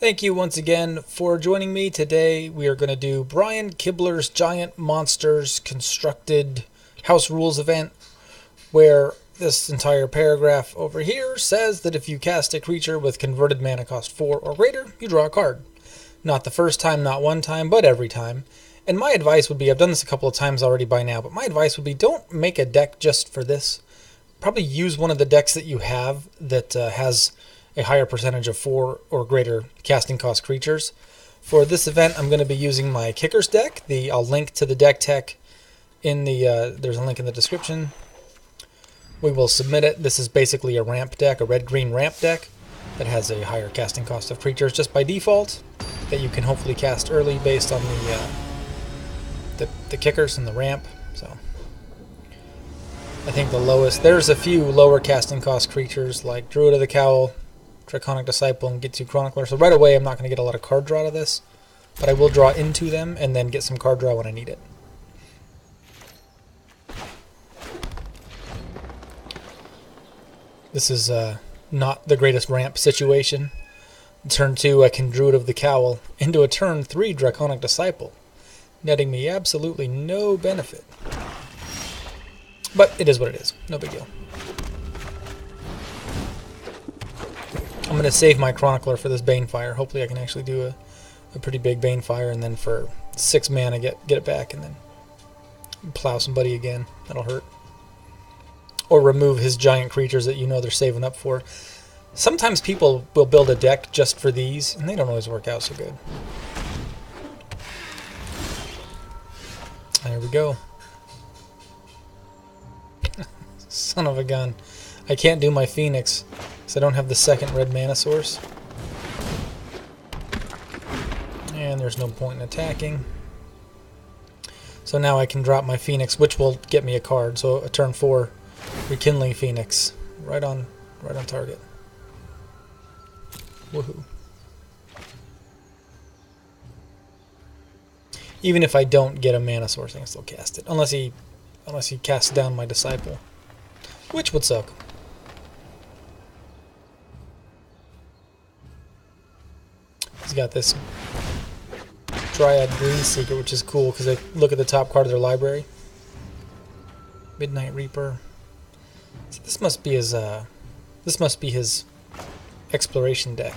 Thank you once again for joining me. Today we are going to do Brian Kibler's Giant Monsters Constructed House Rules event, where this entire paragraph over here says that if you cast a creature with converted mana cost 4 or greater, you draw a card. Not the first time, not one time, but every time. And my advice would be, I've done this a couple of times already by now, but my advice would be don't make a deck just for this. Probably use one of the decks that you have that has a higher percentage of 4 or greater casting cost creatures. For this event, I'm going to be using my Kickers deck. I'll link to the deck tech in the, there's a link in the description. We will submit it. This is basically a ramp deck, a red-green ramp deck that has a higher casting cost of creatures just by default that you can hopefully cast early based on the Kickers and the ramp. So I think the lowest, there's a few lower casting cost creatures like Druid of the Cowl, Draconic Disciple, and Get 2 Chronicler. So right away I'm not going to get a lot of card draw to this, but I will draw into them and then get some card draw when I need it. This is not the greatest ramp situation. Turn 2 I can Druid of the Cowl into a turn 3 Draconic Disciple, netting me absolutely no benefit. But it is what it is. No big deal. I'm going to save my Chronicler for this Banefire. Hopefully I can actually do a pretty big Banefire, and then for 6 mana get it back and then plow somebody again. That'll hurt. Or remove his giant creatures that you know they're saving up for. Sometimes people will build a deck just for these, and they don't always work out so good. There we go. Son of a gun. I can't do my Phoenix because I don't have the second red mana source. And there's no point in attacking. So now I can drop my Phoenix, which will get me a card. So a turn 4 Rekindling Phoenix. Right on target. Woohoo. Even if I don't get a mana source, I can still cast it. Unless he casts down my Disciple, which would suck. He's got this Dryad Green Seeker, which is cool because they look at the top card of their library. Midnight Reaper. So this must be his exploration deck.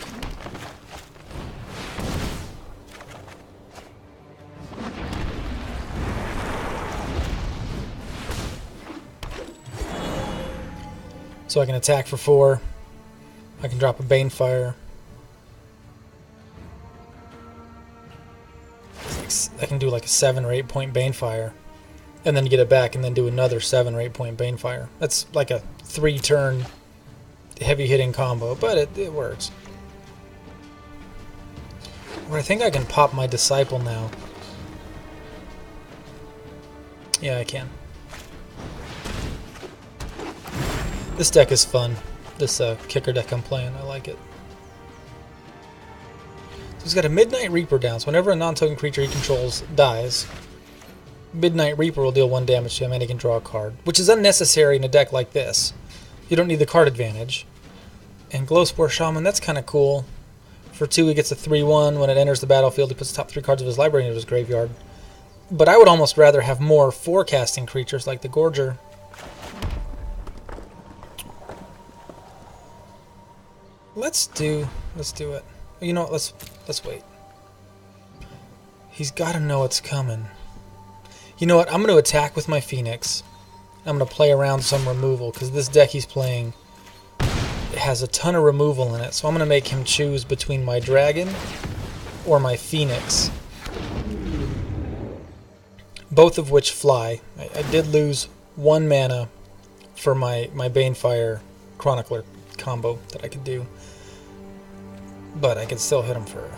So I can attack for 4. I can drop a Banefire. I can do like a 7 or 8 point Banefire, and then get it back, and then do another 7 or 8 point Banefire. That's like a 3-turn heavy hitting combo, but it works. Well, I think I can pop my Disciple now. Yeah, I can. This deck is fun. This Kicker deck I'm playing, I like it. So he's got a Midnight Reaper down, so whenever a non-token creature he controls dies, Midnight Reaper will deal 1 damage to him and he can draw a card, which is unnecessary in a deck like this. You don't need the card advantage. And Glowspore Shaman, that's kind of cool. For 2 he gets a 3/1. When it enters the battlefield he puts the top 3 cards of his library into his graveyard. But I would almost rather have more 4-casting creatures like the Gorger. Let's do it. You know what, let's wait. He's got to know it's coming. You know what, I'm going to attack with my Phoenix. I'm going to play around some removal, because this deck he's playing has a ton of removal in it. So I'm going to make him choose between my Dragon or my Phoenix. Both of which fly. I did lose 1 mana for my Banefire Chronicler combo that I could do. But I can still hit him for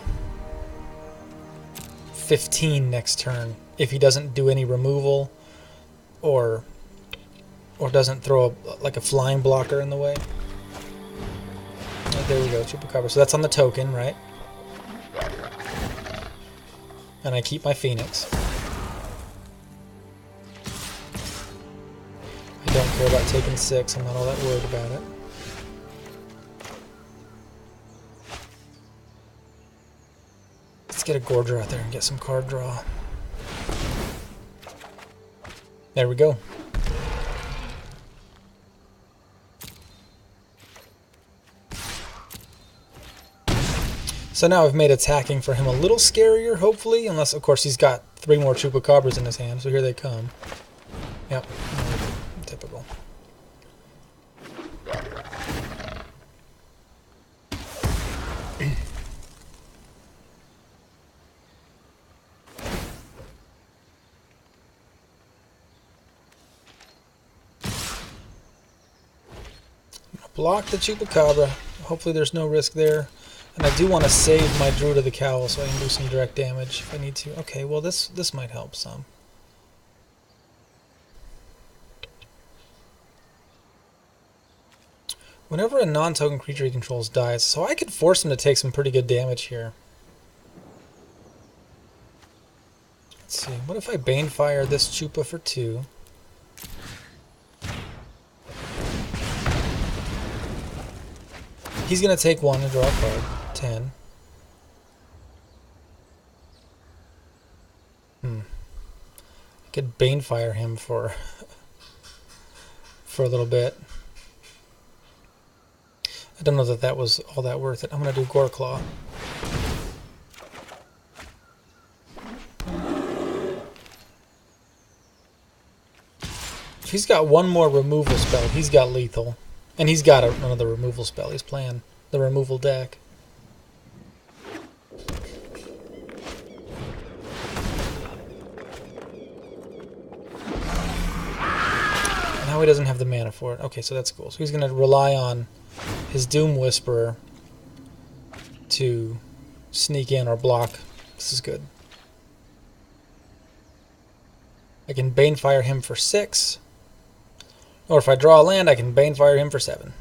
15 next turn if he doesn't do any removal or doesn't throw like a flying blocker in the way. There we go, Chupacabra. So that's on the token, right? And I keep my Phoenix. I don't care about taking 6. I'm not all that worried about it. get a Gorger out there and get some card draw. There we go. So now I've made attacking for him a little scarier, hopefully, unless, of course, he's got 3 more Chupacabras in his hand, so here they come. Yep, typical. Block the Chupacabra. Hopefully there's no risk there. And I do want to save my Druid of the Cowl so I can do some direct damage if I need to. Okay, well this might help some. Whenever a non-token creature he controls dies, so I could force him to take some pretty good damage here. Let's see, what if I Banefire this Chupa for 2? He's going to take 1 and draw a card. 10. I could Banefire him for a little bit. I don't know that that was all that worth it. I'm going to do Goreclaw. If he's got 1 more removal spell, he's got lethal. And he's got another removal spell. He's playing the removal deck. Now he doesn't have the mana for it. Okay, so that's cool. So he's going to rely on his Doom Whisperer to sneak in or block. This is good. I can Banefire him for 6. Or if I draw a land, I can Banefire him for 7.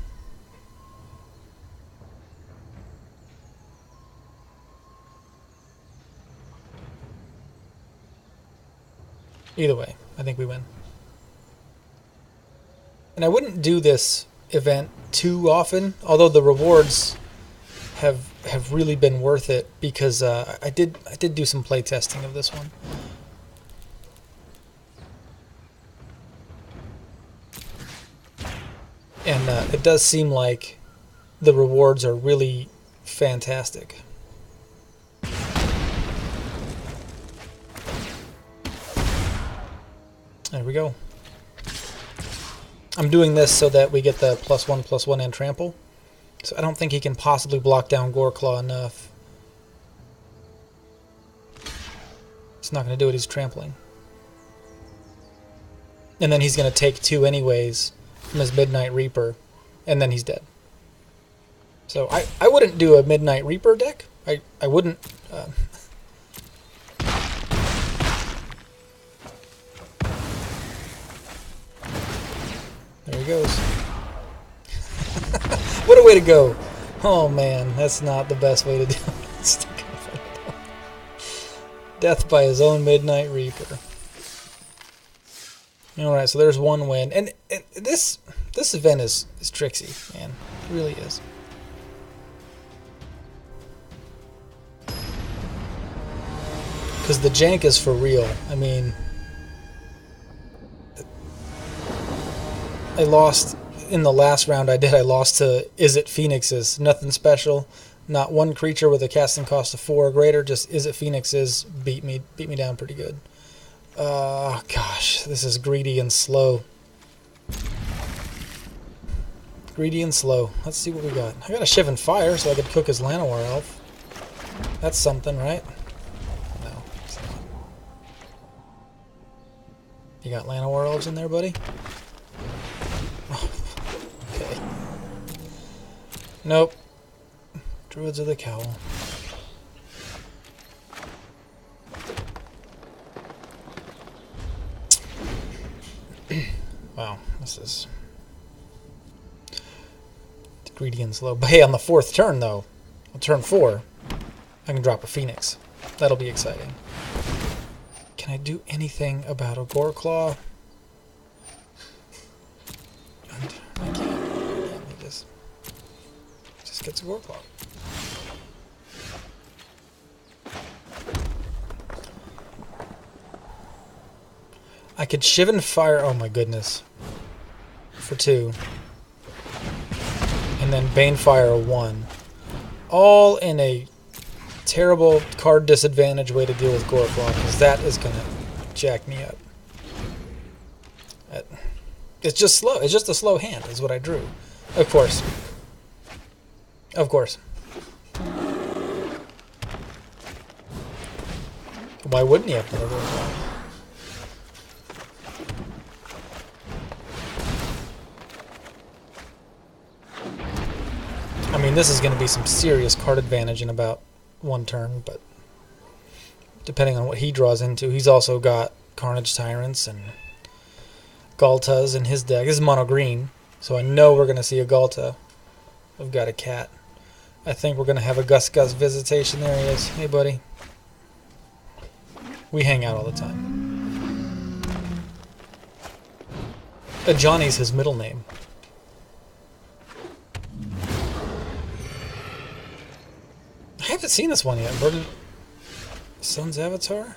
Either way, I think we win. And I wouldn't do this event too often, although the rewards have really been worth it because I did do some play testing of this one. And it does seem like the rewards are really fantastic. There we go. I'm doing this so that we get the +1/+1 and trample. So I don't think he can possibly block down Goreclaw enough. It's not going to do it, he's trampling. And then he's going to take 2 anyways from his Midnight Reaper, and then he's dead. So I wouldn't do a Midnight Reaper deck. I wouldn't... There he goes. What a way to go. Oh man, that's not the best way to do it. Death by his own Midnight Reaper. Alright, so there's 1 win. And this event is tricksy, man. It really is. Because the jank is for real. I mean... I lost... In the last round I lost to Is It Phoenixes. Nothing special. Not 1 creature with a casting cost of 4 or greater. Just Is It Phoenixes beat me down pretty good. Gosh, this is greedy and slow. Greedy and slow. Let's see what we got. I got a Shivan Fire, so I could cook his Llanowar Elf. That's something, right? No, it's not. You got Llanowar Elves in there, buddy? Okay. Nope. Druids of the Cowl. Wow, this is greedy and slow. But hey, on the 4th turn, though, on turn 4, I can drop a Phoenix. That'll be exciting. Can I do anything about a Goreclaw? I can't. He just gets a Goreclaw. I could Shivan Fire. Oh my goodness. For 2. And then Banefire 1. All in a terrible card disadvantage way to deal with Gorklaw, because that is going to jack me up. It's just slow. It's just a slow hand is what I drew. Of course. Of course. Why wouldn't he have another Gorklaw? I mean, this is going to be some serious card advantage in about 1 turn, but depending on what he draws into, he's also got Carnage Tyrants and Galtas in his deck. This is mono green, so I know we're going to see a Galta. We've got a cat. I think we're going to have a Gus Gus Visitation. There he is. Hey, buddy. We hang out all the time. Johnny's his middle name. I haven't seen this one yet. Verdant Sun's Avatar?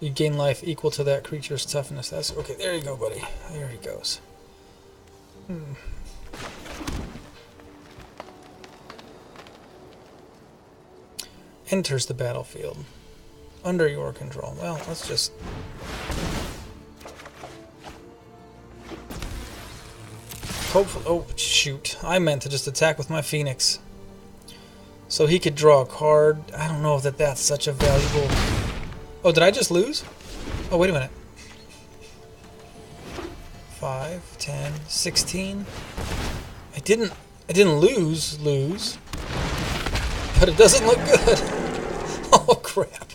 You gain life equal to that creature's toughness. That's okay. There you go, buddy. There he goes. Enters the battlefield under your control. Well, let's just. Hopefully. Oh, shoot. I meant to just attack with my Phoenix. So he could draw a card. I don't know if that's such a valuable... Oh, did I just lose? Oh, wait a minute. 5, 10, 16. I didn't lose, but it doesn't look good. Oh, crap.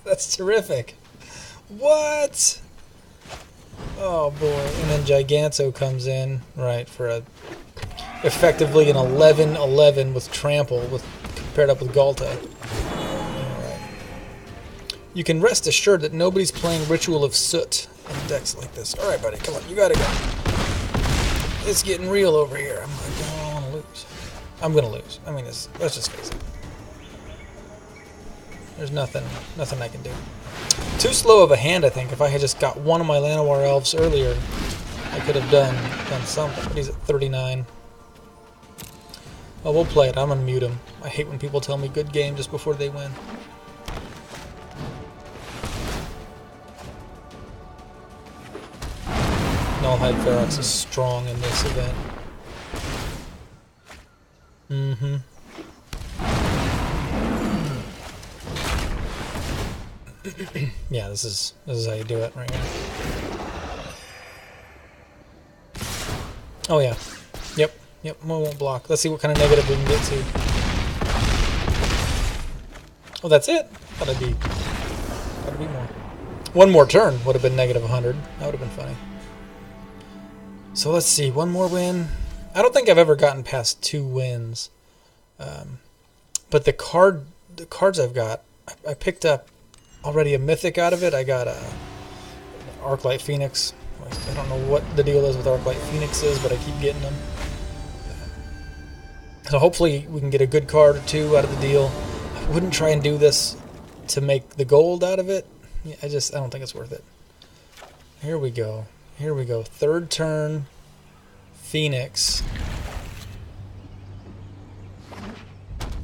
That's terrific. What? Oh, boy. And then Giganto comes in, right, for a... effectively an 11/11 with Trample, paired up with Galta. Alright. You can rest assured that nobody's playing Ritual of Soot in decks like this. Alright, buddy, come on, you gotta go. It's getting real over here. I'm like, I don't want to lose. I'm gonna lose. I mean, let's just face it. There's nothing I can do. Too slow of a hand, I think. If I had just got one of my Llanowar Elves earlier, I could have done something. But he's at 39. Oh, we'll play it. I'm gonna mute him. I hate when people tell me good game just before they win. Nullhide Ferox is strong in this event. Yeah, this is how you do it right here. Oh yeah. Yep, we won't block. Let's see what kind of negative we can get to. Oh, that's it? Gotta be more. One more turn would have been negative 100. That would have been funny. So let's see, one more win. I don't think I've ever gotten past 2 wins. But the cards I've got, I picked up already a mythic out of it. I got a Arclight Phoenix. I don't know what the deal is with Arclight Phoenixes, but I keep getting them. So hopefully we can get a good card or 2 out of the deal. I wouldn't try and do this to make the gold out of it. I don't think it's worth it. Here we go. 3rd turn, Phoenix.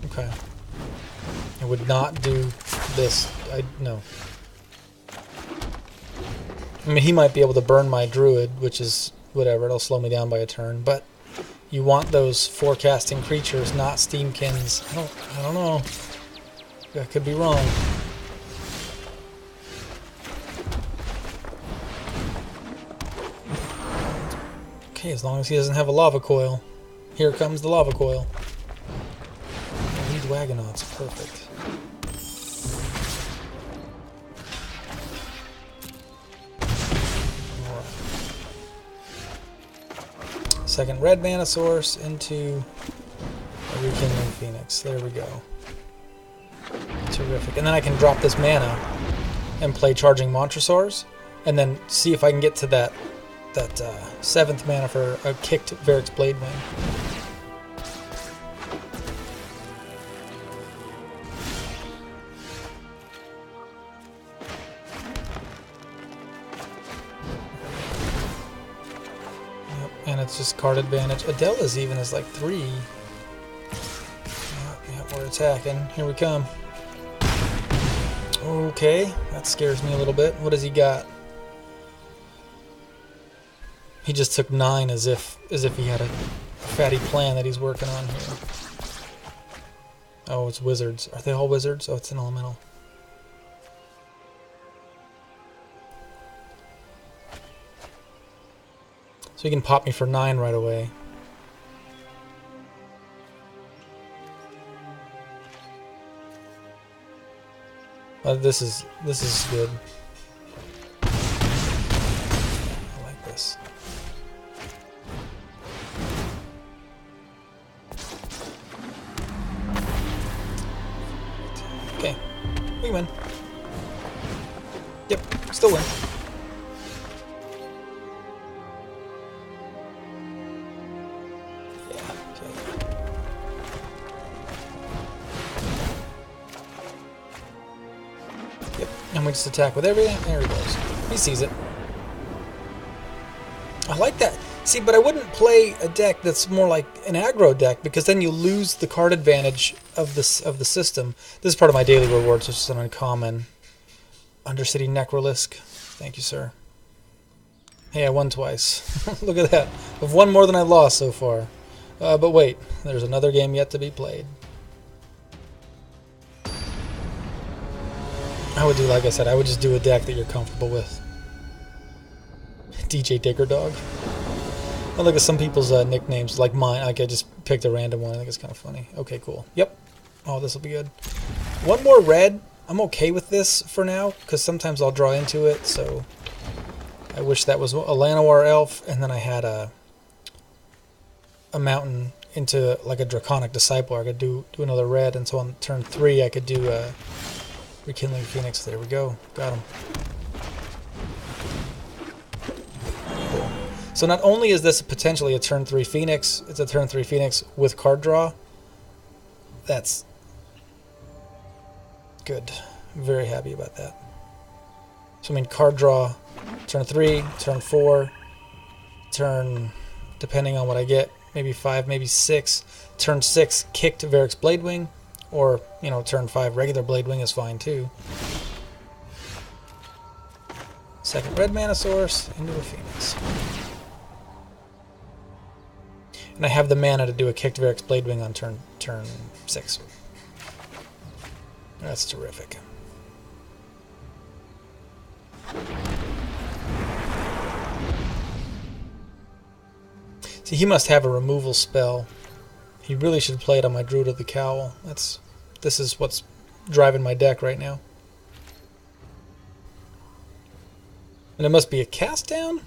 Okay. I would not do this. No. I mean, he might be able to burn my Druid, which is whatever. It'll slow me down by a turn. But you want those forecasting creatures, not Steamkins. I don't know. I could be wrong. Okay, as long as he doesn't have a lava coil. Here comes the lava coil. I need Wagonauts. Perfect. Alright. Second red mana source into a Rekindling Phoenix. There we go. Terrific. And then I can drop this mana and play Charging Montresaurs, and then see if I can get to that 7th mana for a kicked Varric's Bladewing. it's just card advantage. Adela's even is like 3. Yeah, we're attacking. Here we come. Okay, that scares me a little bit. What has he got? He just took 9 as if he had a fatty plan that he's working on here. Oh, it's wizards. Are they all wizards? Oh, it's an elemental. So he can pop me for 9 right away. This is good. I like this. Okay, we win. Yep, still win. And we just attack with everything. There he goes. He sees it. I like that. See, but I wouldn't play a deck that's more like an aggro deck, because then you lose the card advantage of the system. This is part of my daily rewards, which is an uncommon. Undercity Necrolisk. Thank you, sir. Hey, I won twice. Look at that. I've won more than I lost so far. But wait, there's another game yet to be played. I would do, like I said, I would just do a deck that you're comfortable with. DJ Digger Dog. I look at some people's nicknames, like mine. Like I just picked a random one. I think it's kind of funny. Okay, cool. Yep. Oh, this will be good. One more red. I'm okay with this for now, because sometimes I'll draw into it. So I wish that was a Llanowar elf, and then I had a mountain into like a Draconic Disciple. I could do another red, and so on turn 3 I could do a Rekindling Phoenix. There we go. Got him. Cool. So not only is this potentially a turn 3 Phoenix, it's a turn 3 Phoenix with card draw. That's good. I'm very happy about that. So I mean, card draw, turn 3, turn 4, turn, depending on what I get, maybe 5, maybe 6. Turn 6, kicked Varric's Bladewing. Or, you know, turn 5 regular Bladewing is fine too. Second red mana source into a Phoenix. And I have the mana to do a kicked Varric's Bladewing on turn 6. That's terrific. See, he must have a removal spell. He really should play it on my Druid of the Cowl. This is what's driving my deck right now. And it must be a cast down?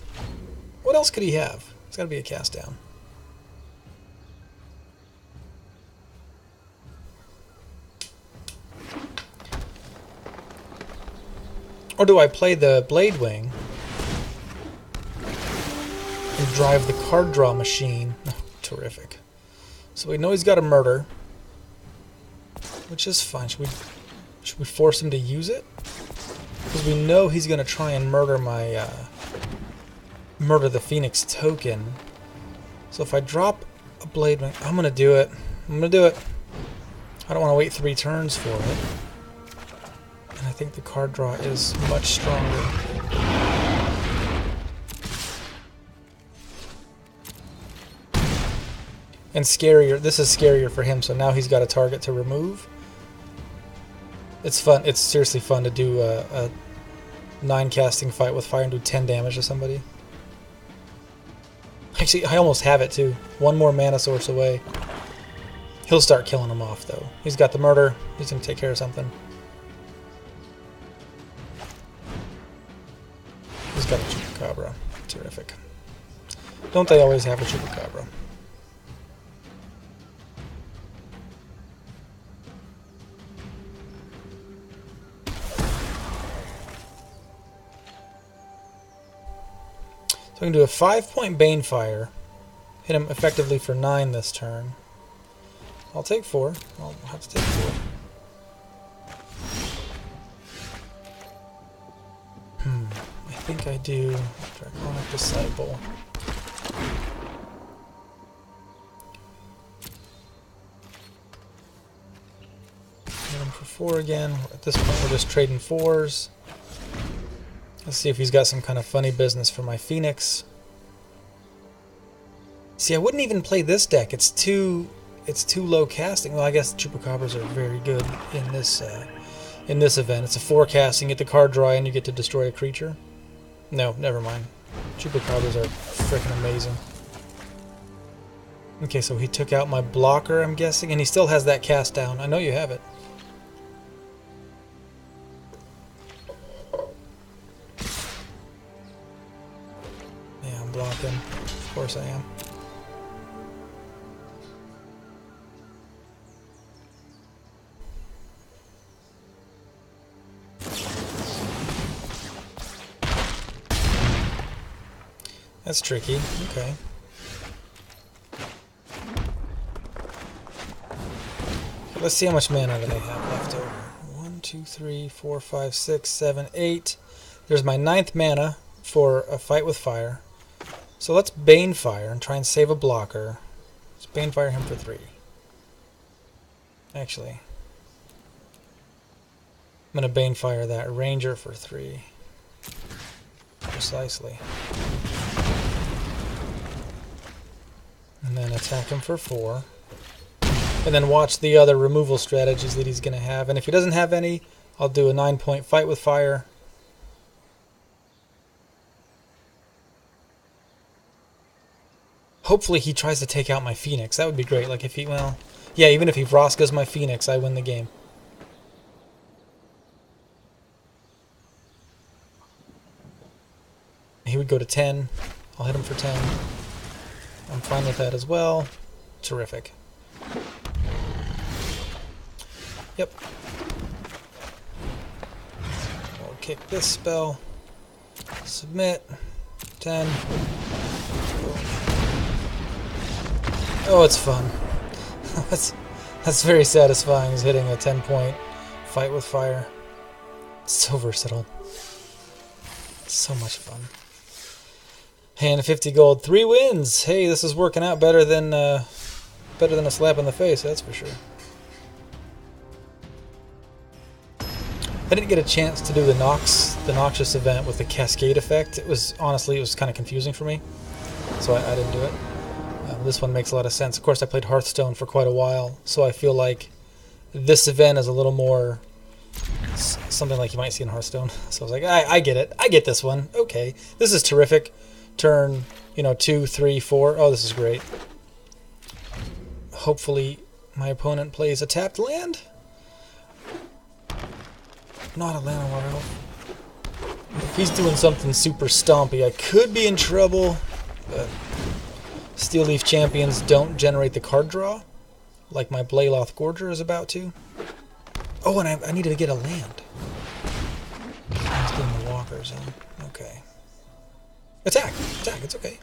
What else could he have? It's got to be a cast down. Or do I play the Bladewing and drive the card draw machine? Oh, terrific. So we know he's got a murder, which is fine. Should we force him to use it? Because we know he's going to try and murder my murder the Phoenix token. So if I drop a Bladewing, I'm going to do it. I'm going to do it. I don't want to wait 3 turns for it. And I think the card draw is much stronger. And scarier. This is scarier for him, so now he's got a target to remove. It's fun. It's seriously fun to do a 9 casting fight with fire and do 10 damage to somebody. Actually, I almost have it too. 1 more mana source away. He'll start killing him off though. He's got the murder. He's going to take care of something. He's got a Chupacabra. Terrific. Don't they always have a Chupacabra? So I can do a 5-point Banefire, hit him effectively for 9 this turn. I'll take 4. I'll have to take 4. I think I do Draconic Disciple. Hit him for 4 again. At this point, we're just trading 4s. Let's see if he's got some kind of funny business for my Phoenix. See, I wouldn't even play this deck. It's too low casting. Well, I guess Chupacabras are very good in this event. It's a 4 casting, get the card draw, and you get to destroy a creature. No, never mind. Chupacabras are freaking amazing. Okay, so he took out my blocker, I'm guessing, and he still has that cast down. I know you have it. Yeah, I'm blocking. Of course I am. That's tricky. Okay. Let's see how much mana that I have left over. 1, 2, 3, 4, 5, 6, 7, 8. There's my 9th mana for a fight with fire. So let's Banefire and try and save a blocker. Let's Banefire him for 3. Actually, I'm going to Banefire that Ranger for 3. Precisely. And then attack him for 4. And then watch the other removal strategies that he's going to have. And if he doesn't have any, I'll do a 9-point fight with fire. Hopefully he tries to take out my Phoenix. That would be great. Like if he, well, yeah, even if he Vroskas my Phoenix, I win the game. He would go to 10. I'll hit him for 10. I'm fine with that as well. Terrific. Yep. We'll kick this spell. Submit. 10. Oh, it's fun. that's very satisfying, is hitting a 10-point fight with fire. It's so versatile. So much fun. Hand 50 gold, 3 wins. Hey, this is working out better than a slap in the face, that's for sure. I didn't get a chance to do the Noxious event with the Cascade effect. It was kind of confusing for me, so I didn't do it. This one makes a lot of sense. Of course, I played Hearthstone for quite a while, so I feel like this event is a little more something like you might see in Hearthstone. So I was like, I get it. I get this one. Okay, this is terrific. Turn, 2, 3, 4. Oh, this is great. Hopefully, my opponent plays a tapped land. Not a Llanowar Elf. If he's doing something super stompy, I could be in trouble. But Steel Leaf Champions don't generate the card draw, like my Blayloth Gorger is about to. Oh, and I needed to get a land. I was doing the walkers in. Okay. Attack! Attack, it's okay.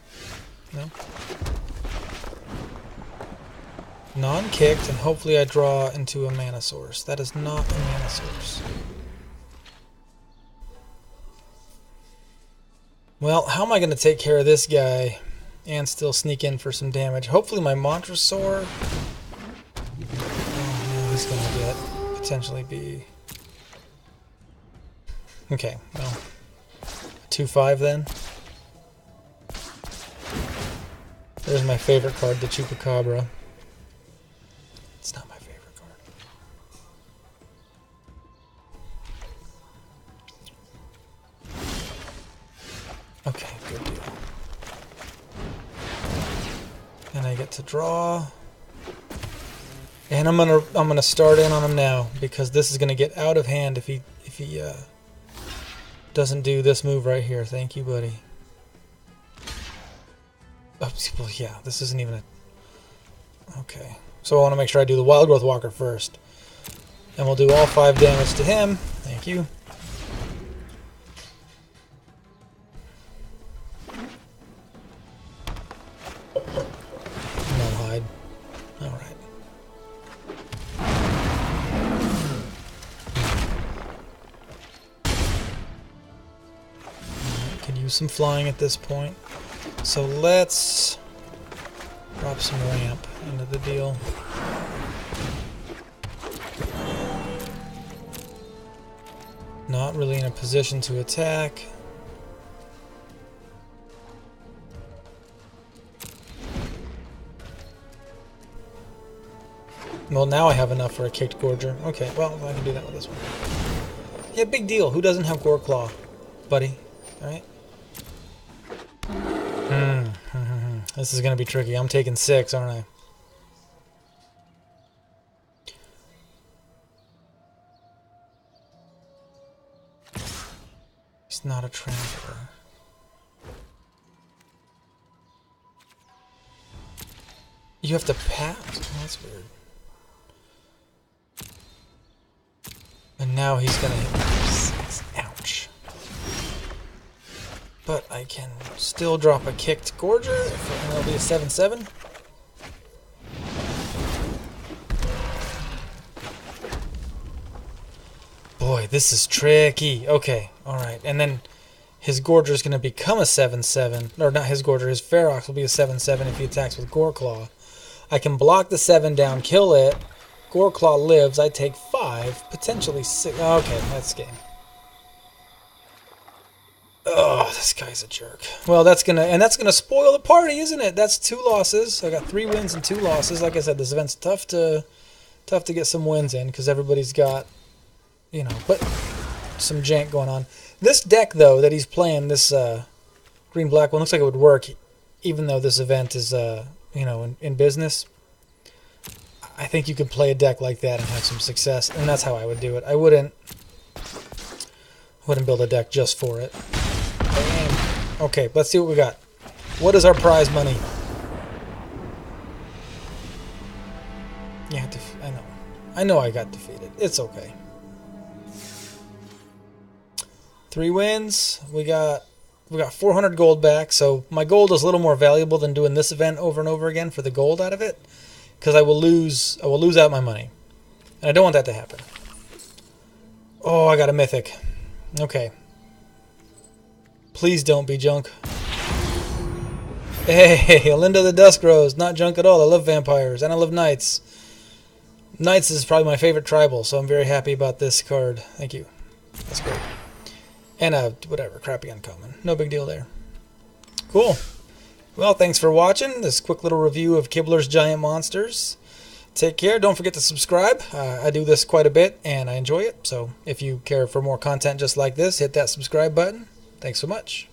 No. Non-kicked, and hopefully I draw into a mana source. That is not a mana source. Well, how am I going to take care of this guy and still sneak in for some damage? Hopefully my Montresaur... Oh, he's going to get... potentially be... Okay, well... 2-5 then. There's my favorite card, the Chupacabra. It's not my favorite card. Okay, good deal. And I get to draw. And I'm gonna start in on him now, because this is gonna get out of hand if he doesn't do this move right here. Thank you, buddy. Oh, well, yeah, this isn't even a... Okay. So I want to make sure I do the Wild Growth Walker first. And we'll do all 5 damage to him. Thank you. No hide. Alright. Could use some flying at this point. So let's drop some ramp into the deal. Not really in a position to attack. Well, now I have enough for a kicked Gorger. Okay, well, I can do that with this one. Yeah, big deal. Who doesn't have Gore Claw, buddy? Alright. This is going to be tricky. I'm taking 6, aren't I? It's not a transfer. You have to pass? Oh, that's weird. And now he's going to hit me for 6. Ouch. But I can still drop a kicked Gorger, and it'll be a 7/7. Boy, this is tricky. Okay, alright. And then his Gorger is going to become a 7/7. Or not his Gorger, his Ferox will be a 7/7 if he attacks with Gore Claw. I can block the 7 down, kill it. Gore Claw lives. I take 5, potentially 6. Okay, that's game. Oh, this guy's a jerk. Well, that's gonna spoil the party, isn't it? That's 2 losses. I got 3 wins and 2 losses. Like I said, this event's tough to get some wins in because everybody's got, you know, but some jank going on. This deck though that he's playing, this green-black one, looks like it would work, even though this event is you know, in business. I think you could play a deck like that and have some success, and that's how I would do it. I wouldn't build a deck just for it. Okay, let's see what we got. What is our prize money? Yeah, I know I got defeated. It's okay. 3 wins. We got 400 gold back, so my gold is a little more valuable than doing this event over and over again for the gold out of it, because I will lose out my money, and I don't want that to happen. Oh, I got a mythic. Okay. Please don't be junk. Hey, Linda the Dusk Rose. Not junk at all. I love vampires, and I love knights. Knights is probably my favorite tribal, so I'm very happy about this card. Thank you. That's great. And whatever, crappy uncommon. No big deal there. Cool. Well, thanks for watching this quick little review of Kiblers Giant Monsters. Take care. Don't forget to subscribe. I do this quite a bit, and I enjoy it. So if you care for more content just like this, hit that subscribe button. Thanks so much.